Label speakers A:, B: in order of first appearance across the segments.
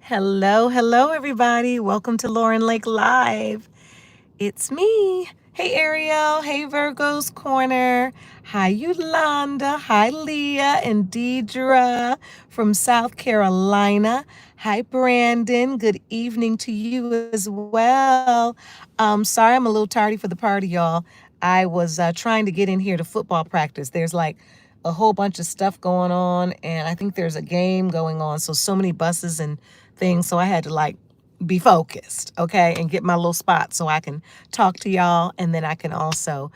A: Hello, hello, everybody. Welcome to Lauren Lake Live. It's me. Hey, Ariel. Hey, Virgo's Corner. Hi, Yolanda. Hi, Leah and Deidre from South Carolina. Hi, Brandon. Good evening to you as well. Sorry, I'm a little tardy for the party, y'all. I was trying to get in here to football practice. There's like a whole bunch of stuff going on, and I think there's a game going on. So many buses and things. So I had to be focused, okay, and get my little spot so I can talk to y'all, and then I can also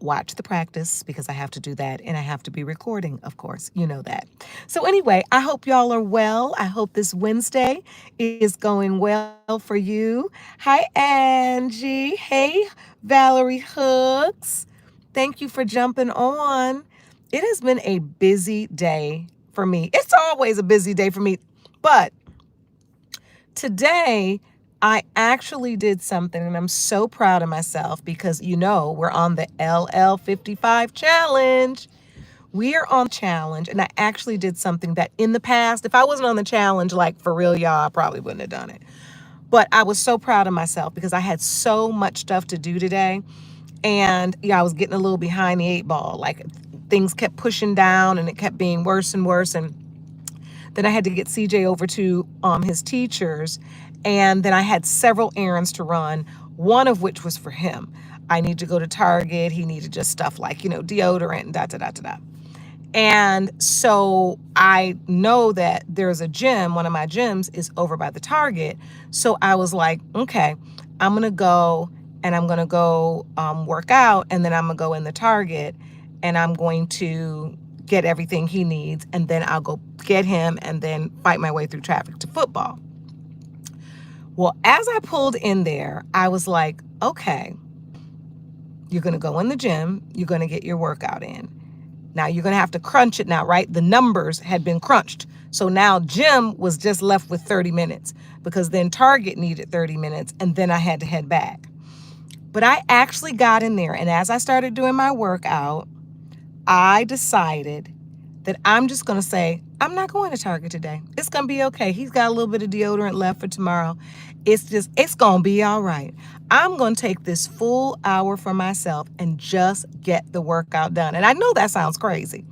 A: watch the practice because I have to do that, and I have to be recording, of course. You know that. So anyway, I hope y'all are well. I hope this Wednesday is going well for you. Hi, Angie. Hey, Valerie Hooks. Thank you for jumping on. It has been a busy day for me. It's always a busy day for me, but today, I actually did something, and I'm so proud of myself because we're on the LL55 challenge. We are on the challenge, and I actually did something that in the past, if I wasn't on the challenge, like for real, y'all, I probably wouldn't have done it. But I was so proud of myself because I had so much stuff to do today. And I was getting a little behind the eight ball. Like things kept pushing down and it kept being worse and worse. And then I had to get CJ over to his teachers. And then I had several errands to run, one of which was for him. I need to go to Target. He needed just stuff like, deodorant and da da da da da. And so I know that there's a gym, one of my gyms is over by the Target. So I was like, okay, I'm going to go and I'm going to go work out. And then I'm going to go in the Target and I'm going to get everything he needs. And then I'll go get him and then fight my way through traffic to football. Well, as I pulled in there, I was like, okay, you're going to go in the gym. You're going to get your workout in. Now you're going to have to crunch it now, right? The numbers had been crunched. So now gym was just left with 30 minutes because then Target needed 30 minutes and then I had to head back. But I actually got in there, and as I started doing my workout, I decided that I'm just going to say, I'm not going to Target today. It's going to be okay. He's got a little bit of deodorant left for tomorrow. It's going to be all right. I'm going to take this full hour for myself and just get the workout done. And I know that sounds crazy,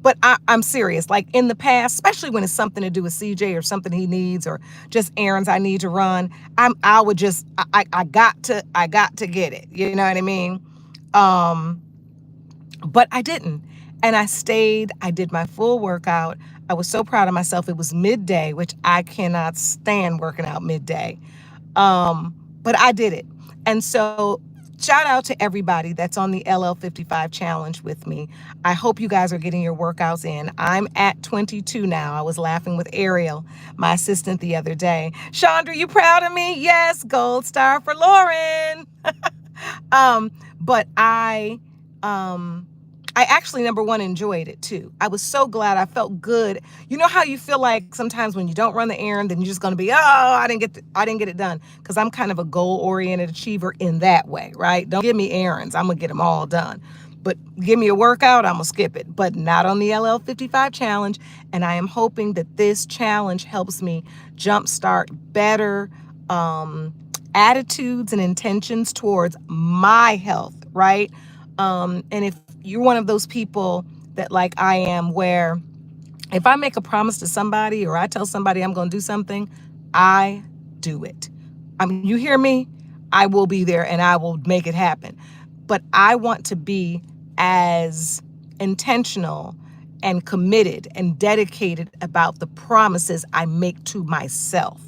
A: but I'm serious. Like in the past, especially when it's something to do with CJ or something he needs or just errands I need to run, I got to get it. You know what I mean? But I didn't. And I stayed. I did my full workout. I was so proud of myself. It was midday, which I cannot stand working out midday. But I did it. And so shout out to everybody that's on the LL55 challenge with me. I hope you guys are getting your workouts in. I'm at 22 now. I was laughing with Ariel, my assistant, the other day. Chandra, you proud of me? Yes, gold star for Lauren. But I actually, number one, enjoyed it too. I was so glad. I felt good. You know how you feel like sometimes when you don't run the errand, then you're just going to be, I didn't get it done. Because I'm kind of a goal-oriented achiever in that way, right? Don't give me errands. I'm going to get them all done. But give me a workout, I'm going to skip it. But not on the LL55 challenge. And I am hoping that this challenge helps me jumpstart better attitudes and intentions towards my health, right? And if you're one of those people that like I am, where if I make a promise to somebody or I tell somebody I'm going to do something, I do it. I mean, you hear me? I will be there and I will make it happen. But I want to be as intentional and committed and dedicated about the promises I make to myself.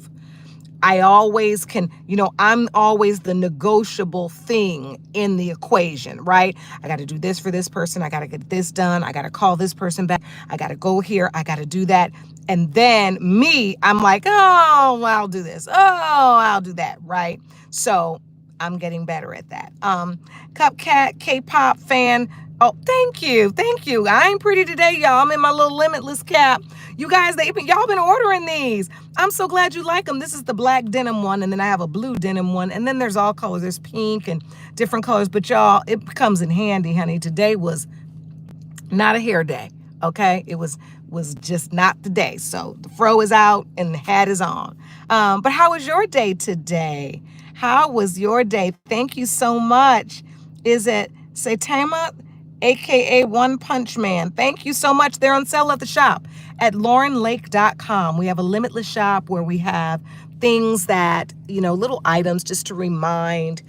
A: I always can, I'm always the negotiable thing in the equation, right? I got to do this for this person. I got to get this done. I got to call this person back. I got to go here. I got to do that. And then I'm like, oh, I'll do this. Oh, I'll do that, right? So I'm getting better at that. Cupcat, K-pop fan. Oh, thank you. Thank you. I ain't pretty today, y'all. I'm in my little Limitless cap. You guys, y'all been ordering these. I'm so glad you like them. This is the black denim one, and then I have a blue denim one, and then there's all colors. There's pink and different colors, but y'all, it comes in handy, honey. Today was not a hair day, okay? It was was just not the day. So the fro is out and the hat is on. But how was your day today? How was your day? Thank you so much. Is it Satama, aka One Punch Man? Thank you so much. They're on sale at the shop at LaurenLake.com. We have a Limitless shop where we have things that, little items just to remind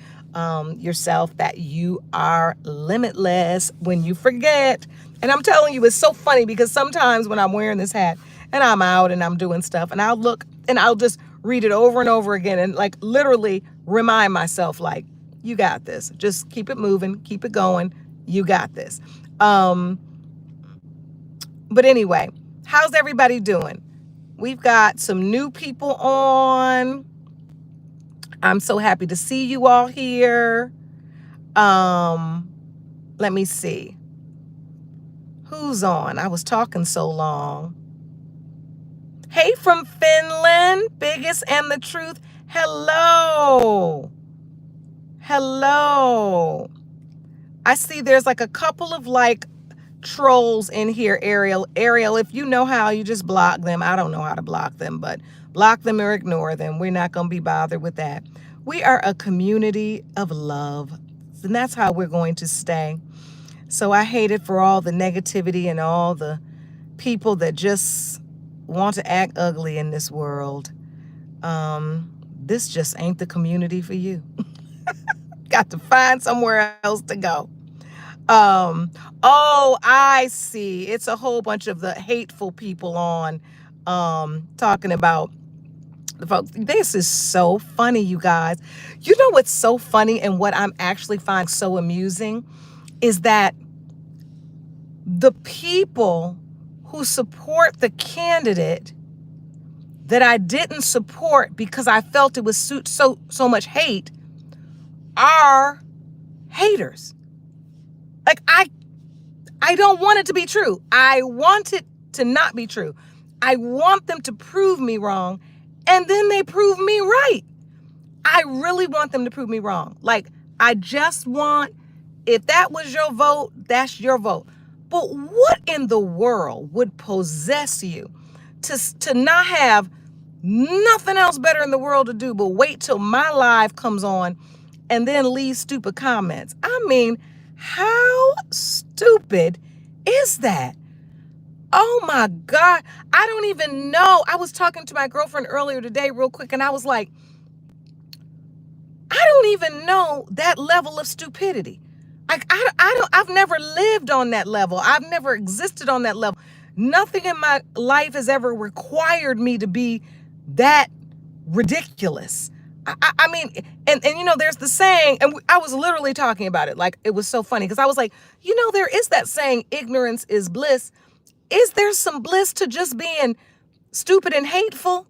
A: yourself that you are limitless when you forget. And I'm telling you, it's so funny because sometimes when I'm wearing this hat and I'm out and I'm doing stuff and I'll look and I'll just read it over and over again and like literally remind myself, like, you got this. Just keep it moving, keep it going. You got this. But anyway, how's everybody doing? We've got some new people on. I'm so happy to see you all here. Let me see. Who's on? I was talking so long. Hey, from Finland, Biggest and the Truth. Hello. Hello. I see there's like a couple of like trolls in here, Ariel. Ariel, if you know how, you just block them. I don't know how to block them, but block them or ignore them. We're not going to be bothered with that. We are a community of love, and that's how we're going to stay. So I hate it for all the negativity and all the people that just want to act ugly in this world. This just ain't the community for you. Got to find somewhere else to go. Oh, I see. It's a whole bunch of the hateful people on talking about the folks. This is so funny, you guys. You know what's so funny and what I'm actually finding so amusing is that the people who support the candidate that I didn't support because I felt it was so much hate are haters. Like I don't want it to be true. I want it to not be true. I want them to prove me wrong, and then they prove me right. I really want them to prove me wrong. Like, I just want, if that was your vote, that's your vote. But what in the world would possess you to not have nothing else better in the world to do but wait till my live comes on and then leave stupid comments? I mean, how stupid is that? Oh my God. I don't even know. I was talking to my girlfriend earlier today real quick, and I was like, I don't even know that level of stupidity. Like, I've never lived on that level. I've never existed on that level. Nothing in my life has ever required me to be that ridiculous. I mean, and there's the saying, and I was literally talking about it. Like, it was so funny because I was like, there is that saying, ignorance is bliss. Is there some bliss to just being stupid and hateful?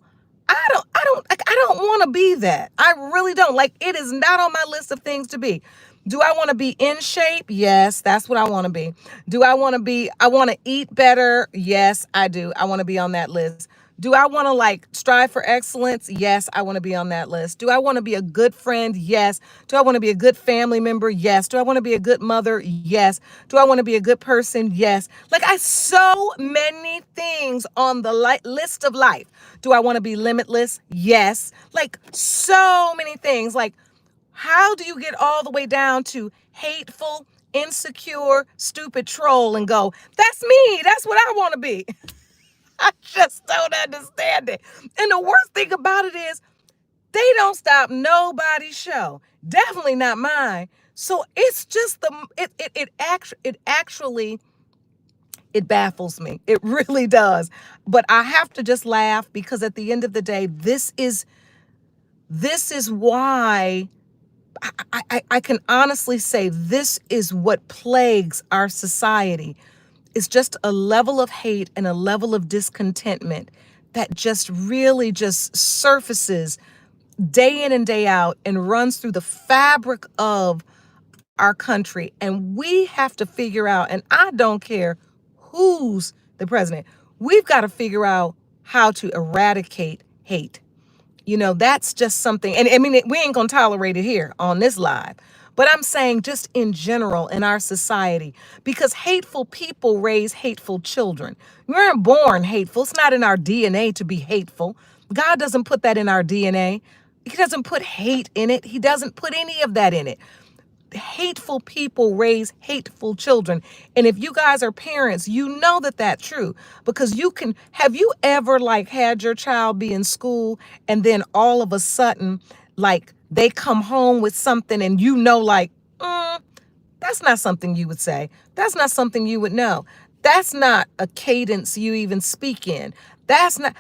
A: I don't want to be that. I really don't. Like, it is not on my list of things to be. Do I want to be in shape? Yes, that's what I want to be. I want to eat better? Yes, I do. I want to be on that list. Do I want to like strive for excellence? Yes, I want to be on that list. Do I want to be a good friend? Yes. Do I want to be a good family member? Yes. Do I want to be a good mother? Yes. Do I want to be a good person? Yes. Like, so many things on the list of life. Do I want to be limitless? Yes. Like, so many things. Like, how do you get all the way down to hateful, insecure, stupid troll and go, that's me. That's what I want to be. I just don't understand it. And the worst thing about it is they don't stop nobody's show. Definitely not mine. So it's just it actually baffles me. It really does. But I have to just laugh because at the end of the day, this is why I can honestly say this is what plagues our society. It's just a level of hate and a level of discontentment that just really just surfaces day in and day out and runs through the fabric of our country. And we have to figure out, and I don't care who's the president, we've got to figure out how to eradicate hate. That's just something. And I mean, we ain't going to tolerate it here on this live. But I'm saying just in general in our society, because hateful people raise hateful children. We weren't born hateful. It's not in our DNA to be hateful. God doesn't put that in our DNA. He doesn't put hate in it. He doesn't put any of that in it. Hateful people raise hateful children. And if you guys are parents, you know that that's true, because have you ever like had your child be in school and then all of a sudden, like they come home with something and like, that's not something you would say. That's not something you would know. That's not a cadence you even speak in. That's not,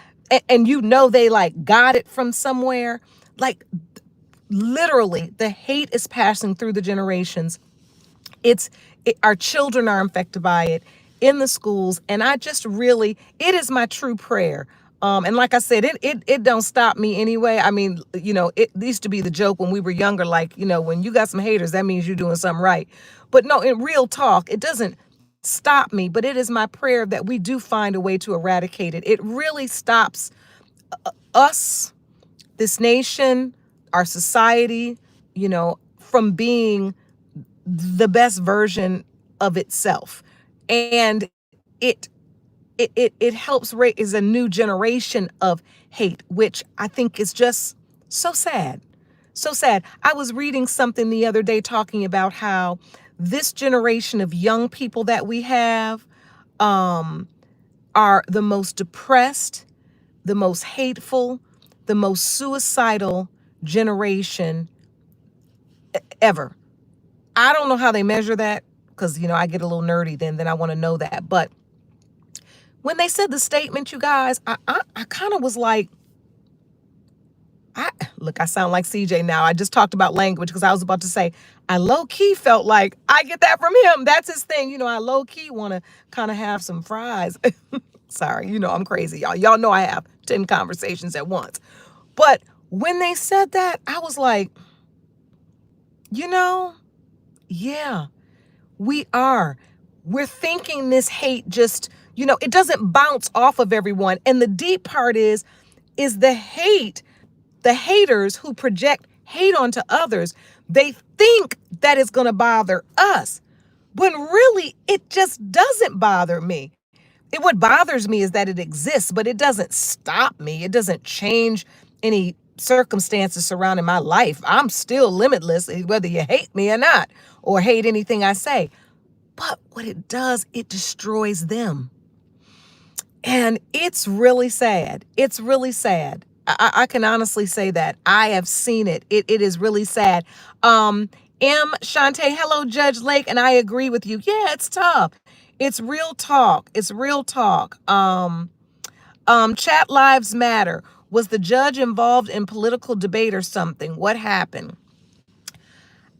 A: and they like got it from somewhere. Like literally the hate is passing through the generations. Our children are infected by it in the schools. And I just really, it is my true prayer. And like I said, it don't stop me anyway. I mean, it used to be the joke when we were younger, like, when you got some haters, that means you're doing something right. But no, in real talk, it doesn't stop me, but it is my prayer that we do find a way to eradicate it. It really stops us, this nation, our society, from being the best version of itself. And it helps raise a new generation of hate, which I think is just so sad. So sad. I was reading something the other day talking about how this generation of young people that we have are the most depressed, the most hateful, the most suicidal generation ever. I don't know how they measure that, because, I get a little nerdy then I want to know that. But when they said the statement, you guys, I kind of was like, I sound like CJ now. I just talked about language because I was about to say, I low-key felt like I get that from him. That's his thing. I low-key want to kind of have some fries. Sorry, I'm crazy, y'all. Y'all know I have 10 conversations at once. But when they said that, I was like, yeah, we are. We're thinking this hate just, it doesn't bounce off of everyone. And the deep part is the haters who project hate onto others, they think that it's going to bother us, when really it just doesn't bother me. What bothers me is that it exists, but it doesn't stop me. It doesn't change any circumstances surrounding my life. I'm still limitless, whether you hate me or not, or hate anything I say. But what it does, it destroys them. And it's really sad. It's really sad. I can honestly say that. I have seen it. It is really sad. Shantae, hello, Judge Lake. And I agree with you. Yeah, it's tough. It's real talk. It's real talk. Chat lives matter. Was the judge involved in political debate or something? What happened?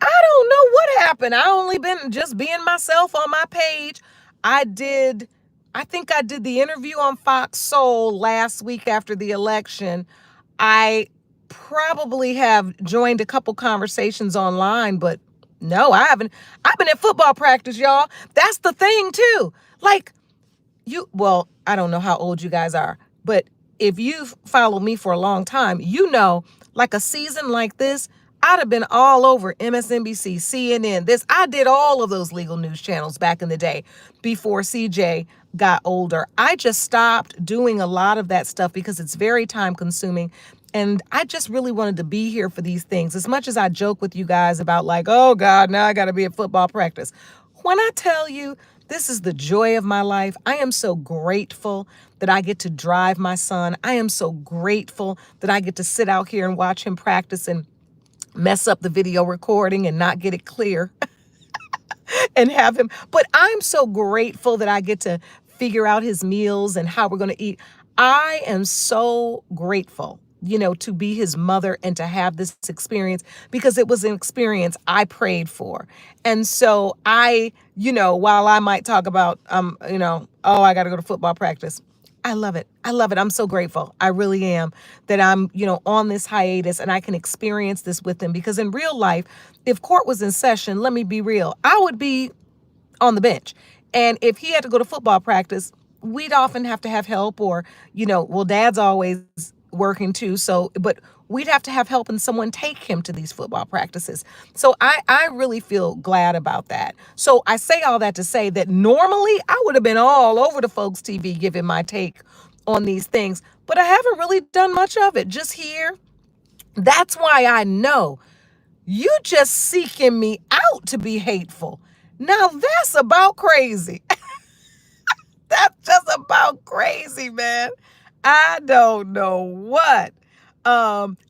A: I don't know what happened. I only been just being myself on my page. I think I did the interview on Fox Soul last week after the election. I probably have joined a couple conversations online, but no, I haven't. I've been at football practice, y'all. That's the thing too. Like I don't know how old you guys are, but if you've followed me for a long time, like a season like this, I'd have been all over MSNBC, CNN, I did all of those legal news channels back in the day before CJ got older. I just stopped doing a lot of that stuff because it's very time consuming. And I just really wanted to be here for these things. As much as I joke with you guys about like, oh God, now I got to be at football practice. When I tell you this is the joy of my life, I am so grateful that I get to drive my son. I am so grateful that I get to sit out here and watch him practice and mess up the video recording and not get it clear and have him. But I'm so grateful that I get to figure out his meals and how we're going to eat. I am so grateful, to be his mother and to have this experience, because it was an experience I prayed for. And so while I might talk about, oh, I got to go to football practice, I love it. I love it. I'm so grateful. I really am, that I'm, on this hiatus and I can experience this with him, because in real life, if court was in session, let me be real, I would be on the bench. And if he had to go to football practice, we'd often have to have help, or, dad's always working too. So, but we'd have to have help and someone take him to these football practices. So I really feel glad about that. So I say all that to say that normally I would have been all over the folks TV giving my take on these things, but I haven't really done much of it, just here. That's why I know you just seeking me out to be hateful. Now that's about crazy. That's just about crazy, man. I don't know what.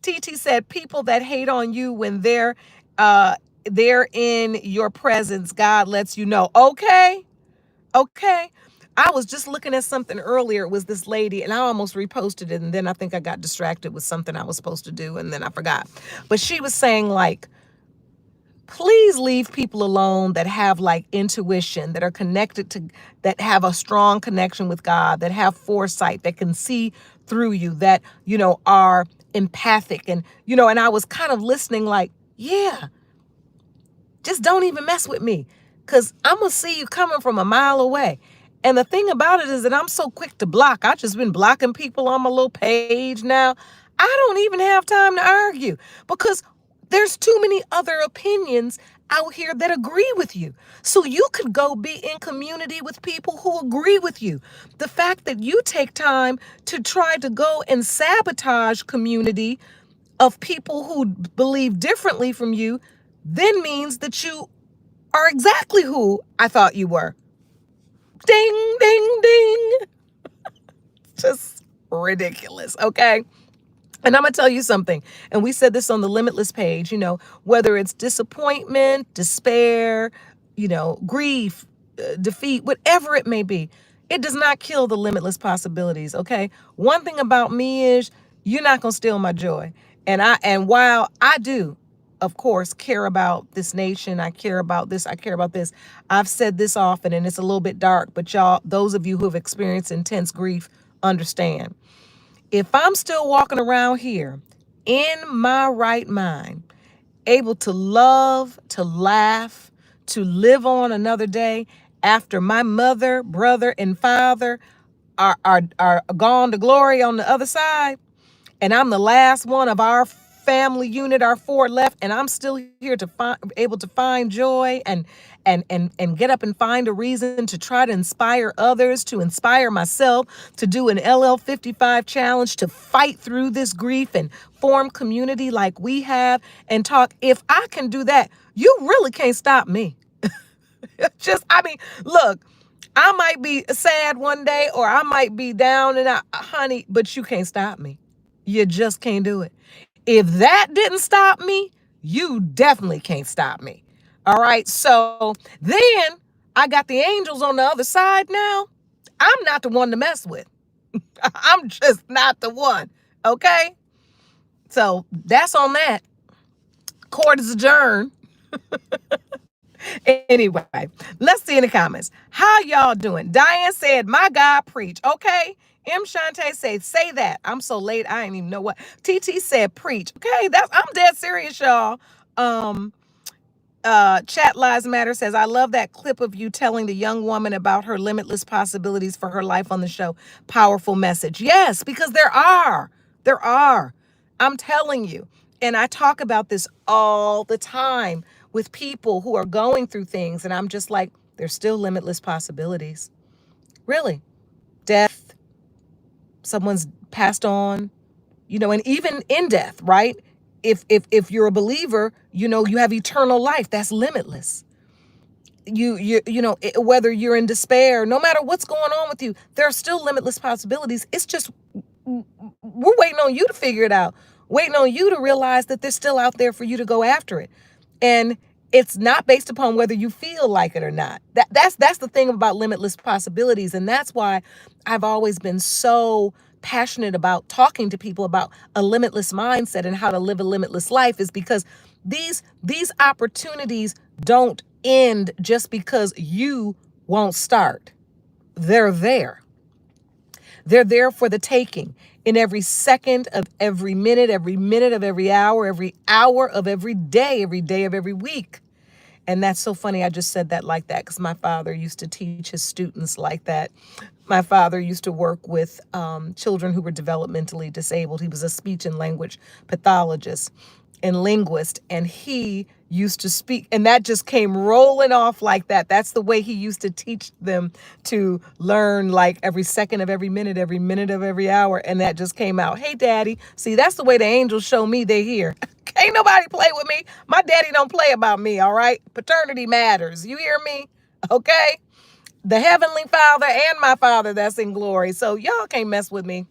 A: TT said people that hate on you when they're in your presence, God lets you know. Okay. Okay. I was just looking at something earlier. It was this lady, and I almost reposted it, and then I think I got distracted with something I was supposed to do, and then I forgot. But she was saying, like, please leave people alone that have like intuition, that are connected to, that have a strong connection with God, that have foresight, that can see through you, that, are empathic. And, and I was kind of listening like, yeah, just don't even mess with me because I'm going to see you coming from a mile away. And the thing about it is that I'm so quick to block. I've just been blocking people on my little page now. I don't even have time to argue because there's too many other opinions out here that agree with you. So you could go be in community with people who agree with you. The fact that you take time to try to go and sabotage community of people who believe differently from you then means that you are exactly who I thought you were. Ding, ding, ding. Just ridiculous, okay? And I'm going to tell you something. And we said this on the Limitless page, whether it's disappointment, despair, grief, defeat, whatever it may be, it does not kill the limitless possibilities, okay? One thing about me is you're not going to steal my joy. And while I do, of course, care about this nation, I care about this, I care about this. I've said this often, and it's a little bit dark, but y'all, those of you who have experienced intense grief, understand. If I'm still walking around here in my right mind, able to love, to laugh, to live on another day after my mother, brother, and father are gone to glory on the other side, and I'm the last one of our family unit, our four left, and I'm still here to able to find joy and get up and find a reason to try to inspire others, to inspire myself, to do an LL55 challenge, to fight through this grief and form community like we have and talk. If I can do that, you really can't stop me. Look, I might be sad one day or I might be down and out, honey, but you can't stop me. You just can't do it. If that didn't stop me, you definitely can't stop me. All right. So then I got the angels on the other side now. I'm not the one to mess with. I'm just not the one. Okay. So that's on that. Court is adjourned. Anyway, let's see in the comments. How y'all doing? Diane said, my God, preach. Okay. M. Shantae said, say that. I'm so late. I ain't even know what. TT said, preach. Okay. I'm dead serious, y'all. Chat Lives Matter says, I love that clip of you telling the young woman about her limitless possibilities for her life on the show. Powerful message. Yes, because there are. I'm telling you. And I talk about this all the time with people who are going through things. And I'm just like, there's still limitless possibilities. Really. Death, someone's passed on, and even in death, right? If you're a believer, you have eternal life. That's limitless. Whether you're in despair, no matter what's going on with you, there are still limitless possibilities. It's just, we're waiting on you to figure it out, waiting on you to realize that they're still out there for you to go after it. And it's not based upon whether you feel like it or not. That's the thing about limitless possibilities. And that's why I've always been so passionate about talking to people about a limitless mindset and how to live a limitless life, is because these opportunities don't end just because you won't start. They're there. They're there for the taking in every second of every minute of every hour of every day of every week. And that's so funny. I just said that like that because my father used to teach his students like that. My father used to work with children who were developmentally disabled. He was a speech and language pathologist and linguist, and he used to speak, and that just came rolling off like that. That's the way he used to teach them to learn, like every second of every minute of every hour, and that just came out. Hey, daddy. See, that's the way the angels show me they're here. Ain't nobody play with me. My daddy don't play about me, all right? Paternity matters. You hear me? Okay? The heavenly father and my father that's in glory. So y'all can't mess with me.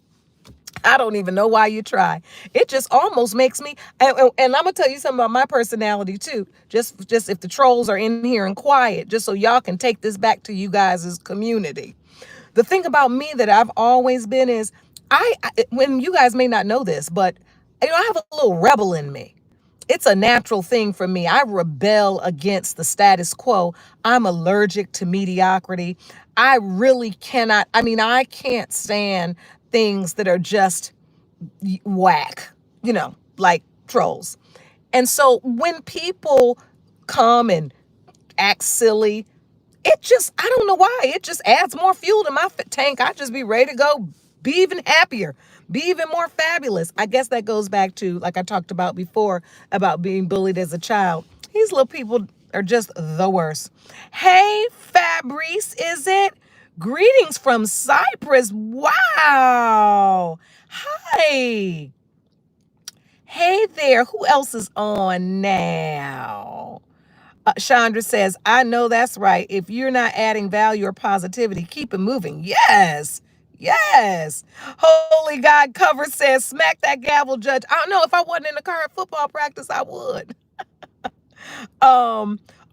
A: I don't even know why you try. It just almost makes me, and I'm gonna tell you something about my personality too. Just if the trolls are in here and quiet, just so y'all can take this back to you guys' community. The thing about me that I've always been is when you guys may not know this, but I have a little rebel in me. It's a natural thing for me. I rebel against the status quo. I'm allergic to mediocrity. I really cannot, I can't stand things that are just whack, like trolls. And so when people come and act silly, I don't know why. It just adds more fuel to my tank. I just be ready to go, be even happier, be even more fabulous. I guess that goes back to, like I talked about before, about being bullied as a child. These little people are just the worst. Hey, Fabrice, is it? Greetings from Cyprus. Wow. Hi. Hey there. Who else is on now? Chandra says, I know that's right. If you're not adding value or positivity, keep it moving. Yes. Yes. Holy God cover says, smack that gavel, Judge. I don't know, if I wasn't in the car at football practice, I would.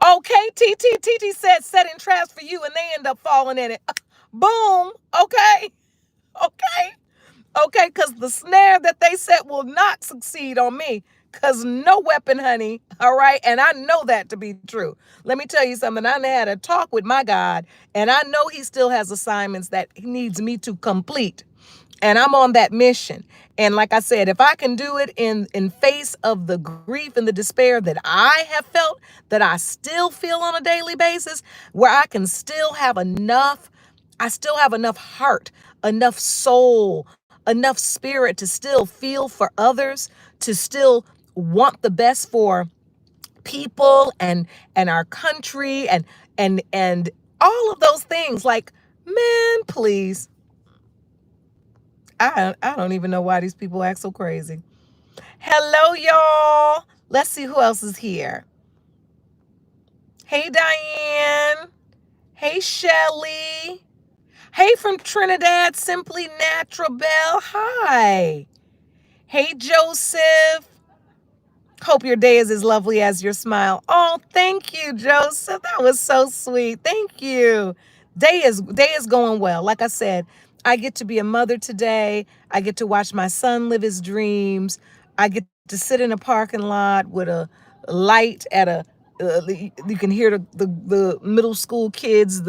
A: Okay, TT said setting traps for you and they end up falling in it. Boom. Okay. Okay. Okay, because the snare that they set will not succeed on me. Because no weapon, honey. All right. And I know that to be true. Let me tell you something. I had a talk with my God, and I know he still has assignments that he needs me to complete. And I'm on that mission. And like I said, if I can do it in face of the grief and the despair that I have felt, that I still feel on a daily basis, where I can still have enough, I still have enough heart, enough soul, enough spirit to still feel for others, to still want the best for people and our country and all of those things. Like, man, please. I don't even know why these people act so crazy. Hello, y'all. Let's see who else is here. Hey, Diane. Hey, Shelly. Hey, from Trinidad, Simply Natural Belle. Hi. Hey, Joseph. Hope your day is as lovely as your smile. Oh, thank you, Joseph. That was so sweet. Thank you. Day is going well. Like I said, I get to be a mother today. I get to watch my son live his dreams. I get to sit in a parking lot with a light at you can hear the middle school kids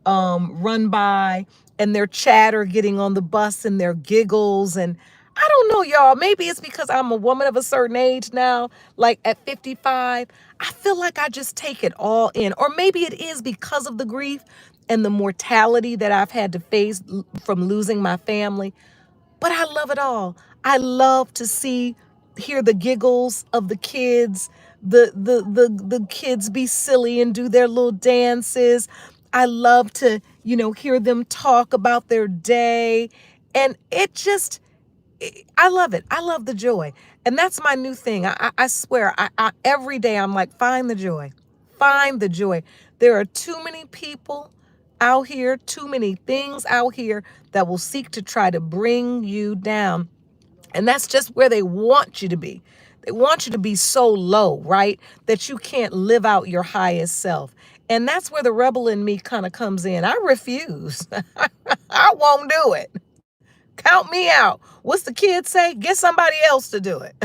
A: run by, and their chatter getting on the bus and their giggles. And I don't know, y'all. Maybe it's because I'm a woman of a certain age now, like at 55. I feel like I just take it all in. Or maybe it is because of the grief and the mortality that I've had to face from losing my family. But I love it all. I love to hear the giggles of the kids, the kids be silly and do their little dances. I love to, hear them talk about their day. And I love it. I love the joy. And that's my new thing. I swear, every day I'm like, find the joy. Find the joy. There are too many people out here, too many things out here that will seek to try to bring you down. And that's just where they want you to be. They want you to be so low, right, that you can't live out your highest self. And that's where the rebel in me kind of comes in. I refuse. I won't do it. Count me out. What's the kid say? Get somebody else to do it.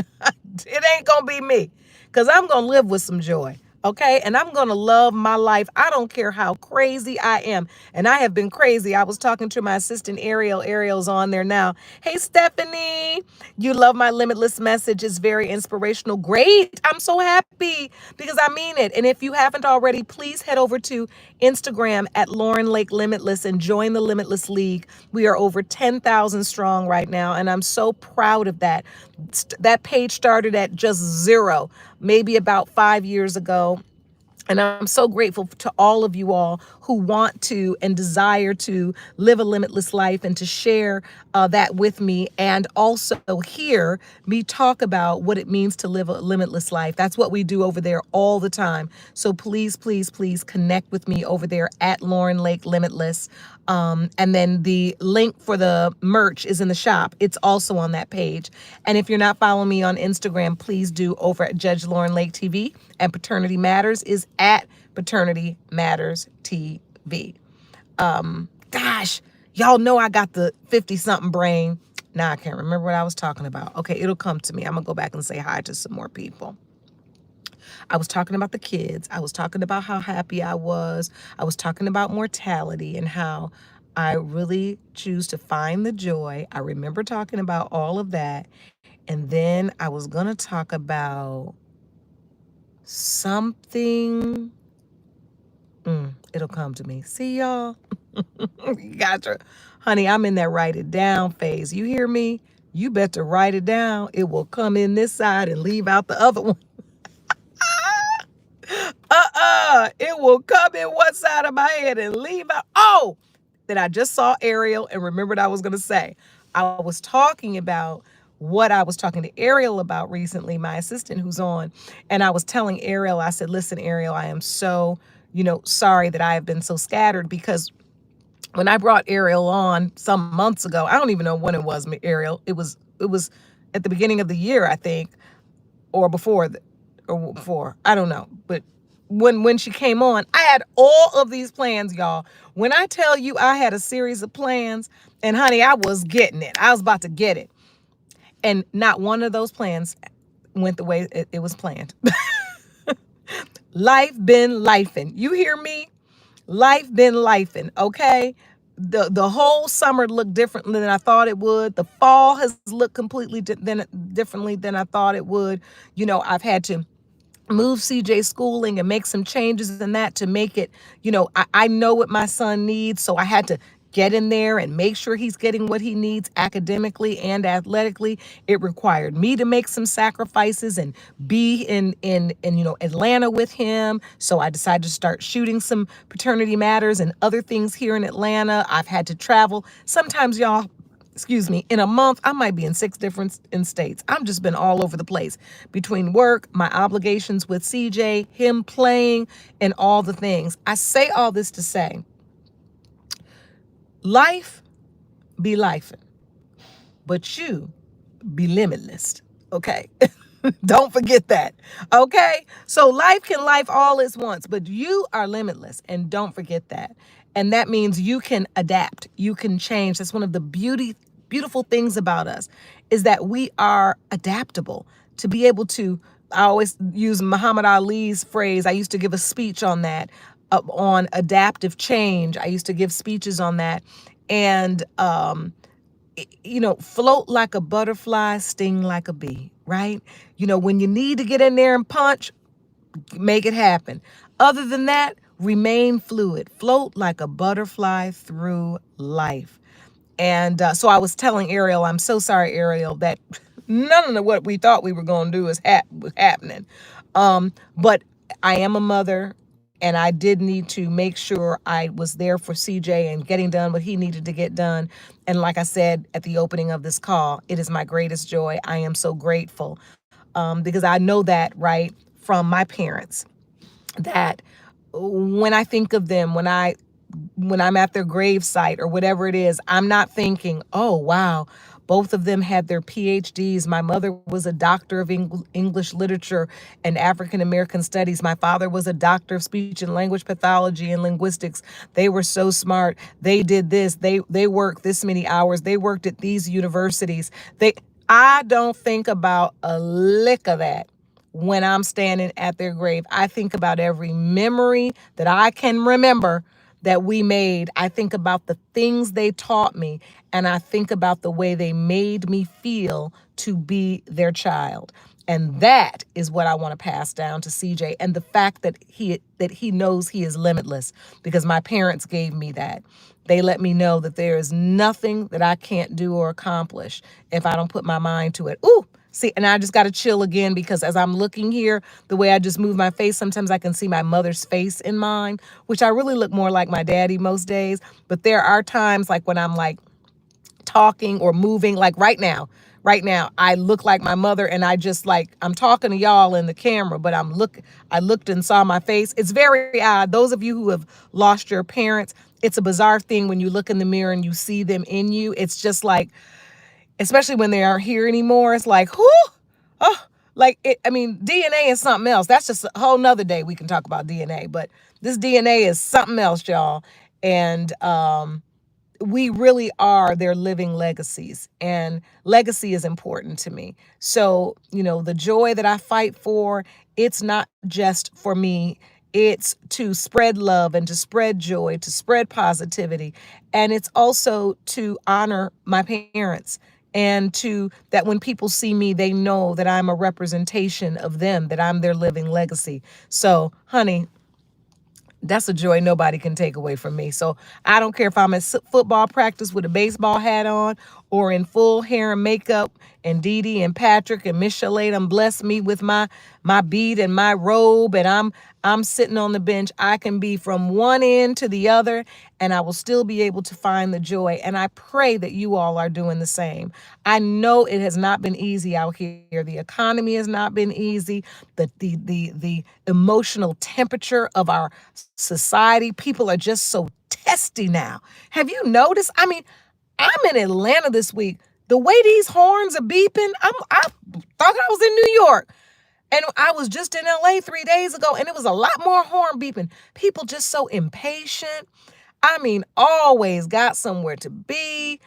A: It ain't going to be me, because I'm going to live with some joy. Okay. And I'm going to love my life. I don't care how crazy I am. And I have been crazy. I was talking to my assistant, Ariel. Ariel's on there now. Hey, Stephanie, you love my limitless message. It's very inspirational. Great. I'm so happy because I mean it. And if you haven't already, please head over to Instagram at Lauren Lake Limitless and join the Limitless League. We are over 10,000 strong right now. And I'm so proud of that. That page started at just zero, maybe about 5 years ago. And I'm so grateful to all of you all who want to and desire to live a limitless life and to share that with me, and also hear me talk about what it means to live a limitless life. That's what we do over there all the time. So please, please, please connect with me over there at Lauren Lake Limitless. And then the link for the merch is in the shop. It's also on that page. And if you're not following me on Instagram, please do over at Judge Lauren Lake TV. And Paternity Matters is at Paternity Matters TV. Gosh, y'all know I got the 50-something brain. Now I can't remember what I was talking about. Okay, it'll come to me. I'm going to go back and say hi to some more people. I was talking about the kids. I was talking about how happy I was. I was talking about mortality and how I really choose to find the joy. I remember talking about all of that. And then I was going to talk about something. It'll come to me. See, y'all? You gotcha. Honey, I'm in that write it down phase. You hear me? You better write it down. It will come in this side and leave out the other one. It will come in one side of my head and leave out. Oh, then I just saw Ariel and remembered I was going to say. I was talking about what I was talking to Ariel about recently, my assistant who's on. And I was telling Ariel, I said, listen, Ariel, I am so, sorry that I have been so scattered, because when I brought Ariel on some months ago, I don't even know when it was, Ariel. It was at the beginning of the year, I think, or before, I don't know. But when she came on, I had all of these plans, y'all. When I tell you I had a series of plans, and honey, I was getting it. I was about to get it. And not one of those plans went the way it was planned. Life been lifing. You hear me? Life been lifing, okay? The whole summer looked different than I thought it would. The fall has looked completely differently than I thought it would. I've had to move CJ schooling and make some changes in that to make it, I know what my son needs. So I had to get in there and make sure he's getting what he needs academically and athletically. It required me to make some sacrifices and be in Atlanta with him. So I decided to start shooting some Paternity Matters and other things here in Atlanta. I've had to travel. Sometimes, y'all, in a month, I might be in 6 different states. I've just been all over the place between work, my obligations with CJ, him playing, and all the things. I say all this to say, life be lifing, but you be limitless. Okay. Don't forget that. Okay. So life can life all at once, but you are limitless. And don't forget that. And that means you can adapt. You can change. That's one of the beautiful things about us, is that we are adaptable. To be able to, I always use Muhammad Ali's phrase. I used to give a speech on that, on adaptive change. I used to give speeches on that. And, float like a butterfly, sting like a bee, right? When you need to get in there and punch, make it happen. Other than that, remain fluid, float like a butterfly through life. And so I was telling Ariel, I'm so sorry, Ariel, that none of what we thought we were going to do was happening. But I am a mother, and I did need to make sure I was there for CJ and getting done what he needed to get done. And like I said at the opening of this call, it is my greatest joy. I am so grateful because I know that, right, from my parents, that when I think of them, when I'm at their gravesite or whatever it is, I'm not thinking, oh, wow, both of them had their PhDs. My mother was a doctor of English literature and African American studies. My father was a doctor of speech and language pathology and linguistics. They were so smart. They did this. They worked this many hours. They worked at these universities. I don't think about a lick of that when I'm standing at their grave. I think about every memory that I can remember that we made. I think about the things they taught me, and I think about the way they made me feel to be their child. And that is what I want to pass down to CJ, and the fact that he knows he is limitless, because my parents gave me that. They let me know that there is nothing that I can't do or accomplish if I don't put my mind to it. Ooh, see, and I just got to chill again, because as I'm looking here, the way I just move my face, sometimes I can see my mother's face in mine, which I really look more like my daddy most days. But there are times like when I'm like talking or moving, like right now I look like my mother, and I just like, I'm talking to y'all in the camera, but I looked and saw my face. It's very odd. Those of you who have lost your parents, it's a bizarre thing when you look in the mirror and you see them in you. It's just like, especially when they aren't here anymore, it's like, whoo, oh, like it. I mean, DNA is something else. That's just a whole nother day we can talk about DNA, but this DNA is something else, y'all. And we really are their living legacies, and legacy is important to me. So, the joy that I fight for, it's not just for me. It's to spread love and to spread joy, to spread positivity. And it's also to honor my parents, and to that when people see me, they know that I'm a representation of them, that I'm their living legacy. So, honey, that's a joy nobody can take away from me. So I don't care if I'm at football practice with a baseball hat on, or in full hair and makeup, and Dee Dee and Patrick and Miss Shalay done blessed me with my bead and my robe, and I'm sitting on the bench. I can be from one end to the other, and I will still be able to find the joy. And I pray that you all are doing the same. I know it has not been easy out here. The economy has not been easy. The emotional temperature of our society, people are just so testy now. Have you noticed? I mean, I'm in Atlanta this week. The way these horns are beeping, I thought I was in New York. And I was just in LA 3 days ago, and it was a lot more horn beeping. People just so impatient. I mean, always got somewhere to be,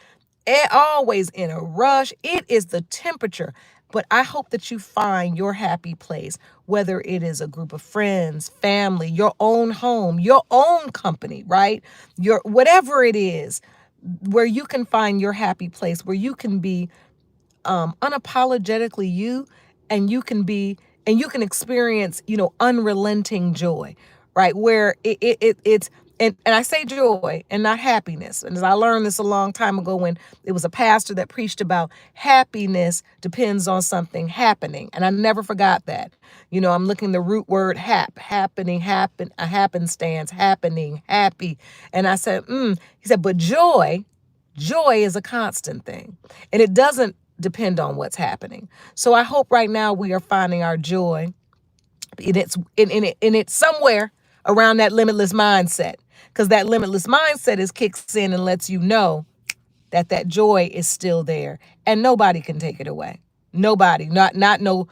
A: always in a rush. It is the temperature. But I hope that you find your happy place, whether it is a group of friends, family, your own home, your own company, right? Your whatever it is, where you can find your happy place, where you can be unapologetically you, and you can experience, unrelenting joy, right? Where it's, and I say joy and not happiness. And as I learned this a long time ago, when it was a pastor that preached about happiness depends on something happening. And I never forgot that. I'm looking the root word happening, a happenstance, happening, happy. And I said, he said, but joy is a constant thing, and it doesn't depend on what's happening. So I hope right now we are finding our joy, and it's somewhere around that limitless mindset, because that limitless mindset kicks in and lets you know that joy is still there, and nobody can take it away. Nobody, not no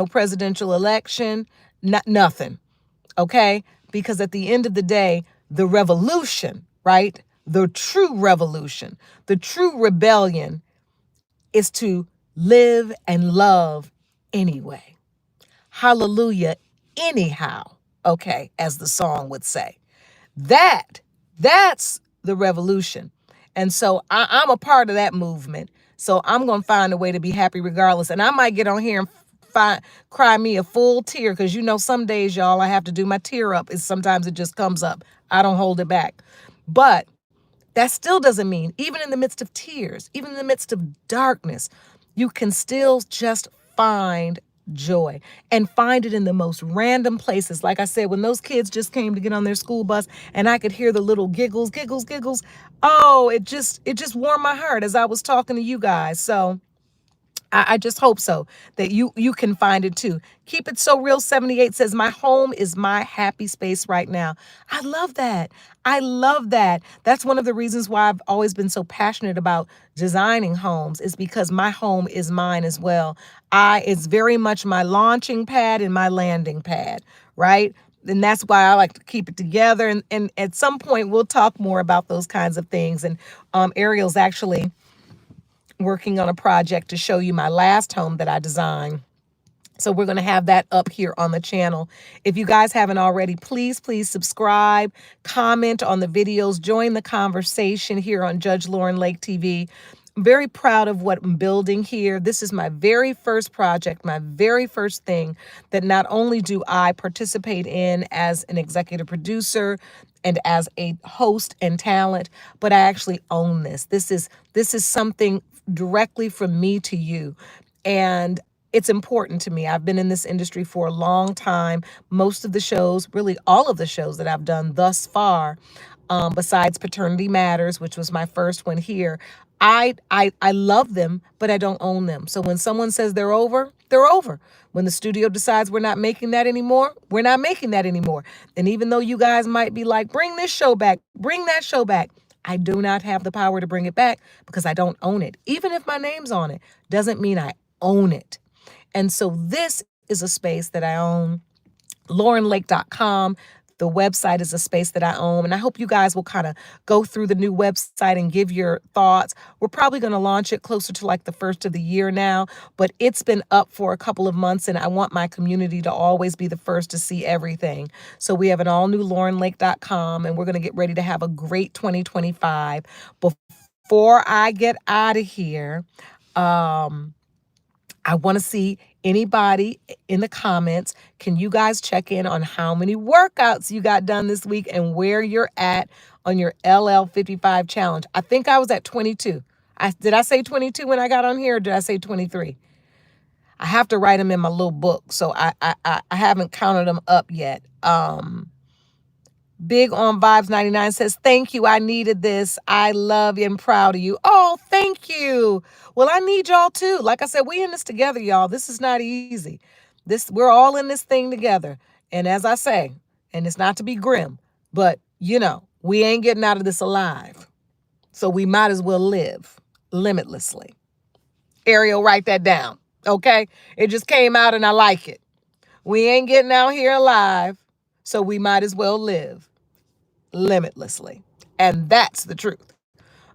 A: presidential election, not nothing. Okay? Because at the end of the day, the revolution, right? The true revolution, the true rebellion is to live and love anyway. Hallelujah, anyhow. Okay, as the song would say. That's the revolution. And so I'm a part of that movement. So I'm going to find a way to be happy regardless. And I might get on here and cry me a full tear, because some days, y'all, I have to do my tear up. Sometimes it just comes up. I don't hold it back. But that still doesn't mean, even in the midst of tears, even in the midst of darkness, you can still just find joy, and find it in the most random places. Like I said, when those kids just came to get on their school bus, and I could hear the little giggles, giggles, giggles. Oh, it just warmed my heart as I was talking to you guys. So I just hope so that you can find it too. Keep It So Real 78 says, my home is my happy space right now. I love that. I love that. That's one of the reasons why I've always been so passionate about designing homes, is because my home is mine as well. It's very much my launching pad and my landing pad, right? And that's why I like to keep it together. And at some point we'll talk more about those kinds of things. And Ariel's actually working on a project to show you my last home that I designed. So we're going to have that up here on the channel. If you guys haven't already, please subscribe, comment on the videos, join the conversation here on Judge Lauren Lake TV. I'm very proud of what I'm building here. This is my very first project, my very first thing that not only do I participate in as an executive producer and as a host and talent, but I actually own this. This is something directly from me to you. And it's important to me. I've been in this industry for a long time. Most of the shows, really all of the shows that I've done thus far, besides Paternity Matters, which was my first one here, I love them, but I don't own them. So when someone says they're over, they're over. When the studio decides we're not making that anymore, we're not making that anymore. And even though you guys might be like, bring this show back, bring that show back, I do not have the power to bring it back because I don't own it. Even if my name's on it, doesn't mean I own it. And so this is a space that I own. LaurenLake.com. The website is a space that I own. And I hope you guys will kind of go through the new website and give your thoughts. We're probably going to launch it closer to like the first of the year now, but it's been up for a couple of months and I want my community to always be the first to see everything. So we have an all new LaurenLake.com and we're going to get ready to have a great 2025. Before I get out of here, I want to see anybody in the comments. Can you guys check in on how many workouts you got done this week and where you're at on your LL55 challenge? I think I was at 22. Did I say 22 when I got on here or did I say 23? I have to write them in my little book, so I haven't counted them up yet. Big on Vibes 99 says, thank you. I needed this. I love you and proud of you. Oh, thank you. Well, I need y'all too. Like I said, we in this together, y'all. This is not easy. We're all in this thing together. And as I say, and it's not to be grim, but we ain't getting out of this alive. So we might as well live limitlessly. Ariel, write that down. Okay. It just came out and I like it. We ain't getting out here alive. So we might as well live limitlessly. And that's the truth.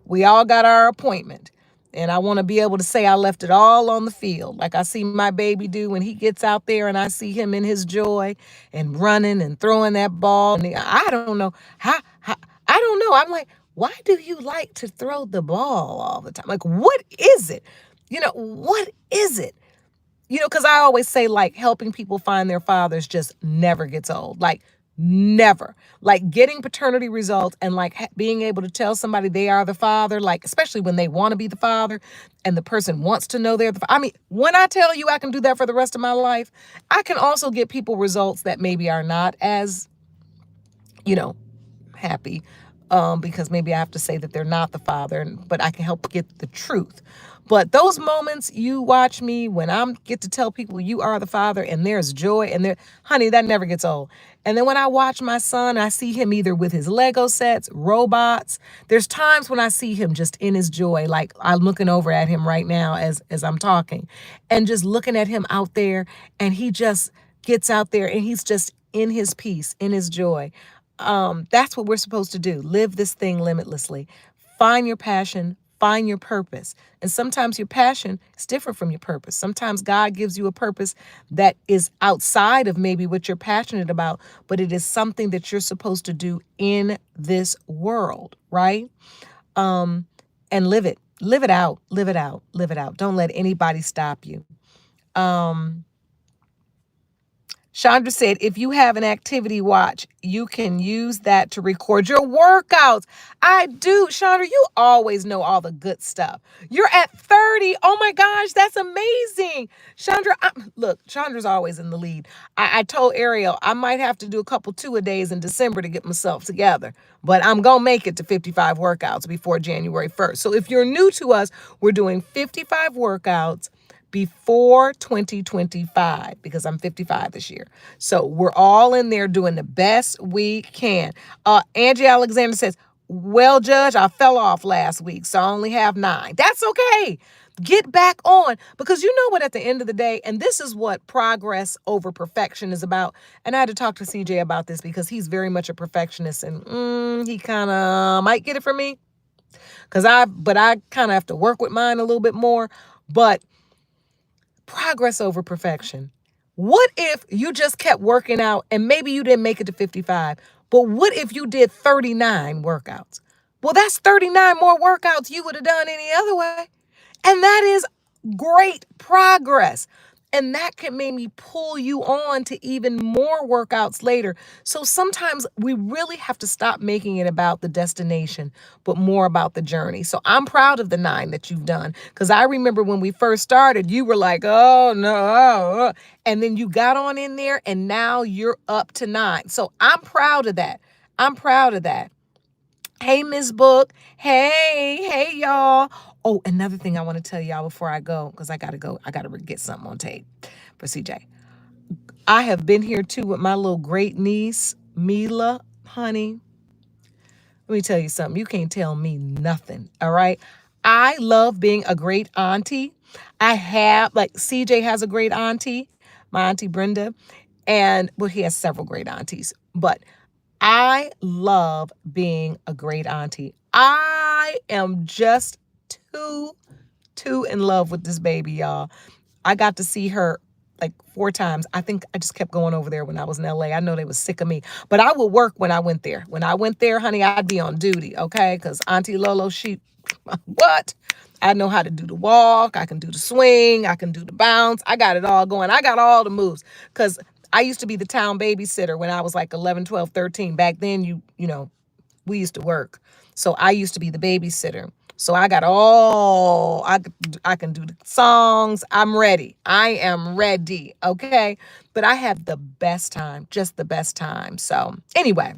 A: We all got our appointment. And I want to be able to say I left it all on the field. Like I see my baby do when he gets out there and I see him in his joy and running and throwing that ball. And I don't know how I don't know. I'm like, why do you like to throw the ball all the time? Like, what is it? What is it? Because I always say, like, helping people find their fathers just never gets old. Like, never. Like, getting paternity results and, like, being able to tell somebody they are the father, like, especially when they want to be the father and the person wants to know they're the father. I mean, when I tell you I can do that for the rest of my life, I can also get people results that maybe are not as, happy. Because maybe I have to say that they're not the father, but I can help get the truth. But those moments you watch me when I get to tell people you are the father and there's joy and honey, that never gets old. And then when I watch my son, I see him either with his Lego sets, robots. There's times when I see him just in his joy, like I'm looking over at him right now as I'm talking and just looking at him out there and he just gets out there and he's just in his peace, in his joy. That's what we're supposed to do. Live this thing limitlessly. Find your passion, find your purpose. And sometimes your passion is different from your purpose. Sometimes God gives you a purpose that is outside of maybe what you're passionate about, but it is something that you're supposed to do in this world, right? And live it. Live it out. Live it out. Live it out. Don't let anybody stop you. Chandra said, if you have an activity watch, you can use that to record your workouts. I do. Chandra, you always know all the good stuff. You're at 30. Oh my gosh, that's amazing. Chandra, look, Chandra's always in the lead. I told Ariel I might have to do a couple two-a-days in December to get myself together, but I'm going to make it to 55 workouts before January 1st. So if you're new to us, we're doing 55 workouts before 2025 because I'm 55 this year. So we're all in there doing the best we can. Angie Alexander says, well, Judge, I fell off last week, so I only have 9. That's okay. Get back on because you know what, at the end of the day, and this is what progress over perfection is about. And I had to talk to CJ about this because he's very much a perfectionist and he kind of might get it from me but I kind of have to work with mine a little bit more. But progress over perfection. What if you just kept working out and maybe you didn't make it to 55, but what if you did 39 workouts? Well, that's 39 more workouts you would have done any other way. And that is great progress. And that can maybe pull you on to even more workouts later. So sometimes we really have to stop making it about the destination, but more about the journey. So I'm proud of the 9 that you've done. Because I remember when we first started, you were like, oh no. And then you got on in there and now you're up to 9. So I'm proud of that. I'm proud of that. Hey, Miss Book. Hey, y'all. Oh, another thing I want to tell y'all before I go, because I got to go. I got to get something on tape for CJ. I have been here too with my little great niece, Mila. Honey, let me tell you something. You can't tell me nothing. All right. I love being a great auntie. I have, like, CJ has a great auntie, my auntie Brenda. And, well, he has several great aunties, but I love being a great auntie. I am just too in love with this baby, y'all. I got to see her like 4 times. I think I just kept going over there when I was in LA. I know they was sick of me, but I would work when I went there. When I went there, honey, I'd be on duty, okay? Because Auntie Lolo, she, what? I know how to do the walk. I can do the swing. I can do the bounce. I got it all going. I got all the moves because I used to be the town babysitter when I was like 11, 12, 13. Back then, you know, we used to work. So I used to be the babysitter. So I got all, I can do the songs. I'm ready. I am ready. Okay. But I have the best time, just the best time. So anyway,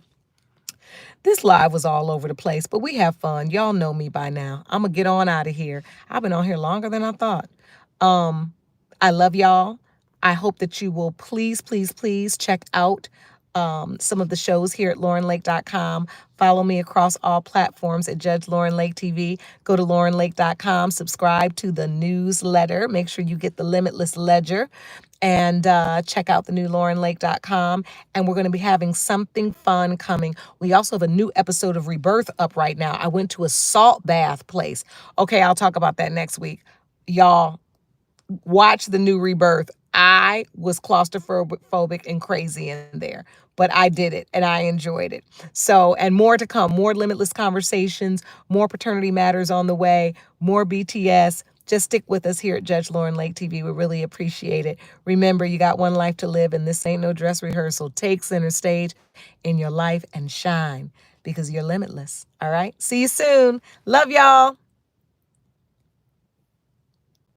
A: this live was all over the place, but we have fun. Y'all know me by now. I'm going to get on out of here. I've been on here longer than I thought. I love y'all. I hope that you will please check out some of the shows here at LaurenLake.com. Follow me across all platforms at JudgeLaurenLakeTV. Go to LaurenLake.com. Subscribe to the newsletter. Make sure you get the Limitless Ledger. And check out the new LaurenLake.com. And we're going to be having something fun coming. We also have a new episode of Rebirth up right now. I went to a salt bath place. Okay, I'll talk about that next week. Y'all, watch the new Rebirth. I was claustrophobic and crazy in there, but I did it and I enjoyed it. So, and more to come, more Limitless conversations, more paternity matters on the way, more BTS. Just stick with us here at Judge Lauren Lake TV. We really appreciate it. Remember, you got one life to live, and this ain't no dress rehearsal. Take center stage in your life and shine because you're limitless. All right. See you soon. Love y'all.